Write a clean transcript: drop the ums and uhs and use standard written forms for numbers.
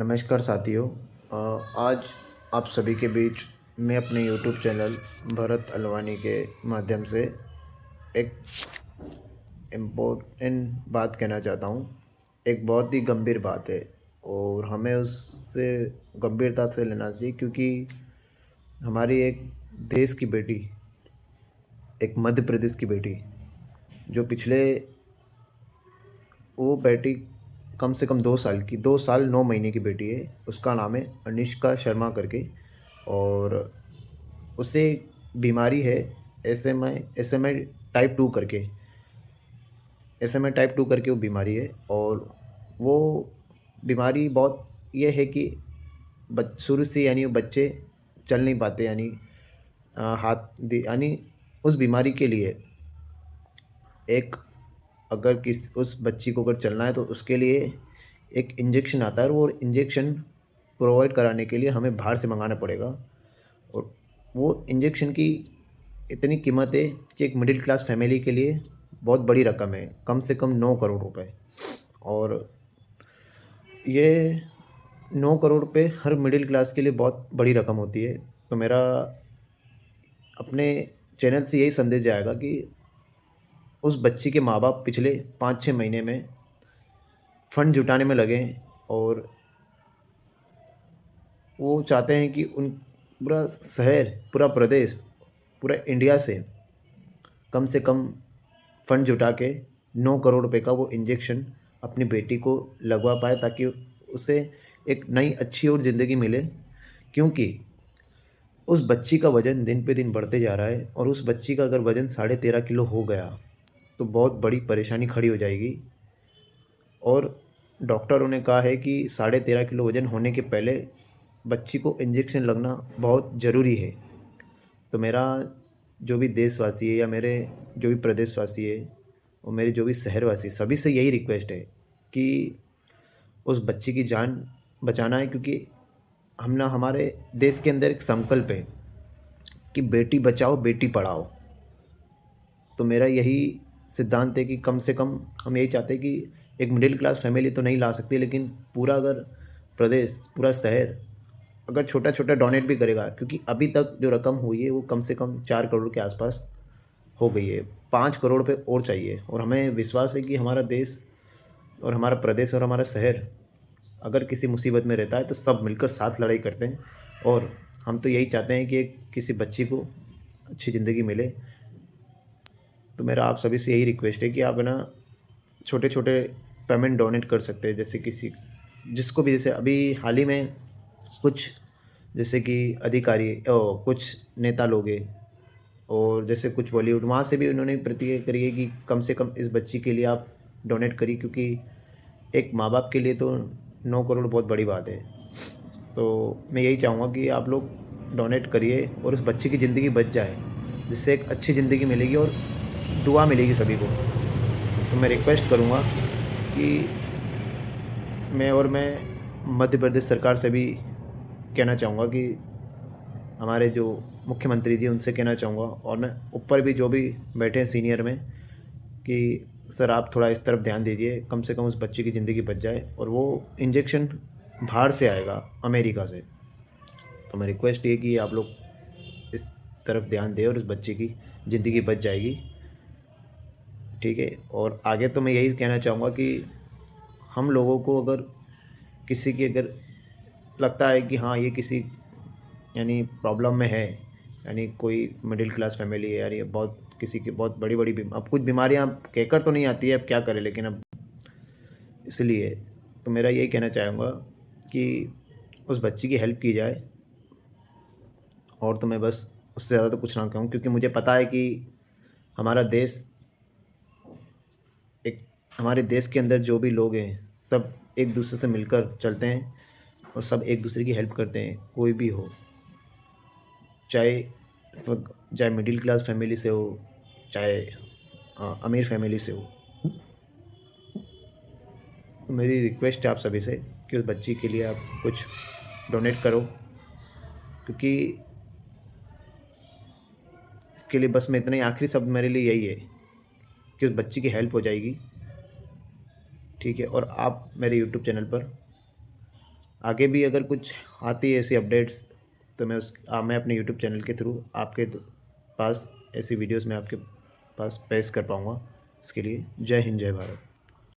नमस्कार साथियों। आज आप सभी के बीच मैं अपने यूट्यूब चैनल भरत अलवानी के माध्यम से एक इम्पोर्टेंट बात कहना चाहता हूँ। एक बहुत ही गंभीर बात है और हमें उससे गंभीरता से लेना चाहिए, क्योंकि हमारी एक देश की बेटी, एक मध्य प्रदेश की बेटी, जो पिछले वो बेटी कम से कम 2 साल की, 2 साल 9 महीने की बेटी है। उसका नाम है अनिष्का शर्मा करके। और उसे बीमारी है एस एम आई टाइप 2 करके। एस एम आई टाइप 2 करके वो बीमारी है। और वो बीमारी बहुत ये है कि शुरू से यानी वो बच्चे चल नहीं पाते, यानी यानी उस बीमारी के लिए एक, अगर किस उस बच्ची को अगर चलना है तो उसके लिए एक इंजेक्शन आता है, और वो इंजेक्शन प्रोवाइड कराने के लिए हमें बाहर से मंगाना पड़ेगा। और वो इंजेक्शन की इतनी कीमत है कि एक मिडिल क्लास फैमिली के लिए बहुत बड़ी रकम है, कम से कम 9 करोड़ रुपए। और ये 9 करोड़ रुपए हर मिडिल क्लास के लिए बहुत बड़ी रकम होती है। तो मेरा अपने चैनल से यही संदेश जाएगा कि उस बच्ची के माँ बाप पिछले 5-6 महीने में फ़ंड जुटाने में लगे हैं, और वो चाहते हैं कि उन पूरा शहर, पूरा प्रदेश, पूरा इंडिया से कम फ़ंड जुटा के 9 करोड़ रुपए का वो इंजेक्शन अपनी बेटी को लगवा पाए, ताकि उसे एक नई अच्छी और ज़िंदगी मिले। क्योंकि उस बच्ची का वज़न दिन पे दिन बढ़ते जा रहा है, और उस बच्ची का अगर वज़न 13.5 किलो हो गया तो बहुत बड़ी परेशानी खड़ी हो जाएगी। और डॉक्टरों ने कहा है कि 13.5 किलो वज़न होने के पहले बच्ची को इंजेक्शन लगना बहुत ज़रूरी है। तो मेरा जो भी देशवासी है, या मेरे जो भी प्रदेशवासी है, और मेरे जो भी शहरवासी, सभी से यही रिक्वेस्ट है कि उस बच्ची की जान बचाना है। क्योंकि हमारे देश के अंदर एक संकल्प है कि बेटी बचाओ बेटी पढ़ाओ। तो मेरा यही सिद्धांत है कि कम से कम हम यही चाहते हैं कि एक मिडिल क्लास फैमिली तो नहीं ला सकती, लेकिन पूरा अगर प्रदेश, पूरा शहर अगर छोटा छोटा डोनेट भी करेगा, क्योंकि अभी तक जो रकम हुई है वो कम से कम 4 करोड़ के आसपास हो गई है। 5 करोड़ पे और चाहिए। और हमें विश्वास है कि हमारा देश और हमारा प्रदेश और हमारा शहर अगर किसी मुसीबत में रहता है तो सब मिलकर साथ लड़ाई करते हैं। और हम तो यही चाहते हैं कि किसी बच्ची को अच्छी ज़िंदगी मिले। तो मेरा आप सभी से यही रिक्वेस्ट है कि आप है ना, छोटे छोटे पेमेंट डोनेट कर सकते हैं। जैसे किसी जिसको भी, जैसे अभी हाल ही में कुछ, जैसे कि अधिकारी कुछ नेता लोग हैं, और जैसे कुछ बॉलीवुड, वहाँ से भी उन्होंने प्रतिक्रिया करी है कि कम से कम इस बच्ची के लिए आप डोनेट करिए। क्योंकि एक माँ बाप के लिए तो 9 करोड़ बहुत बड़ी बात है। तो मैं यही चाहूँगा कि आप लोग डोनेट करिए और उस बच्ची की ज़िंदगी बच जाए, जिससे एक अच्छी ज़िंदगी मिलेगी और दुआ मिलेगी सभी को। तो मैं रिक्वेस्ट करूँगा कि मैं मध्य प्रदेश सरकार से भी कहना चाहूँगा कि हमारे जो मुख्यमंत्री जी उनसे कहना चाहूँगा, और मैं ऊपर भी जो भी बैठे हैं सीनियर में, कि सर आप थोड़ा इस तरफ ध्यान दीजिए, कम से कम उस बच्चे की ज़िंदगी बच जाए। और वो इंजेक्शन बाहर से आएगा, अमेरिका से। तो मैं रिक्वेस्ट ये कि आप लोग इस तरफ ध्यान दें और उस बच्चे की ज़िंदगी बच जाएगी। ठीक है। और आगे तो मैं यही कहना चाहूँगा कि हम लोगों को अगर किसी की अगर लगता है कि हाँ ये किसी यानी प्रॉब्लम में है, यानी कोई मिडिल क्लास फैमिली है यार, ये बहुत किसी की बहुत बड़ी बड़ी अब कुछ बीमारियाँ कहकर तो नहीं आती है, अब क्या करें, लेकिन अब इसलिए तो मेरा यही कहना चाहूँगा कि उस बच्ची की हेल्प की जाए। और तो मैं बस उससे ज़्यादा तो कुछ ना कहूँ, क्योंकि मुझे पता है कि हमारा देश एक, हमारे देश के अंदर जो भी लोग हैं सब एक दूसरे से मिलकर चलते हैं, और सब एक दूसरे की हेल्प करते हैं, कोई भी हो, चाहे चाहे मिडिल क्लास फैमिली से हो, चाहे अमीर फैमिली से हो। तो मेरी रिक्वेस्ट है आप सभी से कि उस बच्ची के लिए आप कुछ डोनेट करो, क्योंकि इसके लिए बस मैं इतना ही, आखिरी शब्द मेरे लिए यही है कि उस बच्ची की हेल्प हो जाएगी। ठीक है। और आप मेरे यूट्यूब चैनल पर आगे भी अगर कुछ आती है ऐसी अपडेट्स तो मैं अपने यूट्यूब चैनल के थ्रू आपके पास ऐसी वीडियोस मैं आपके पास पेश कर पाऊँगा। इसके लिए जय हिंद, जय भारत।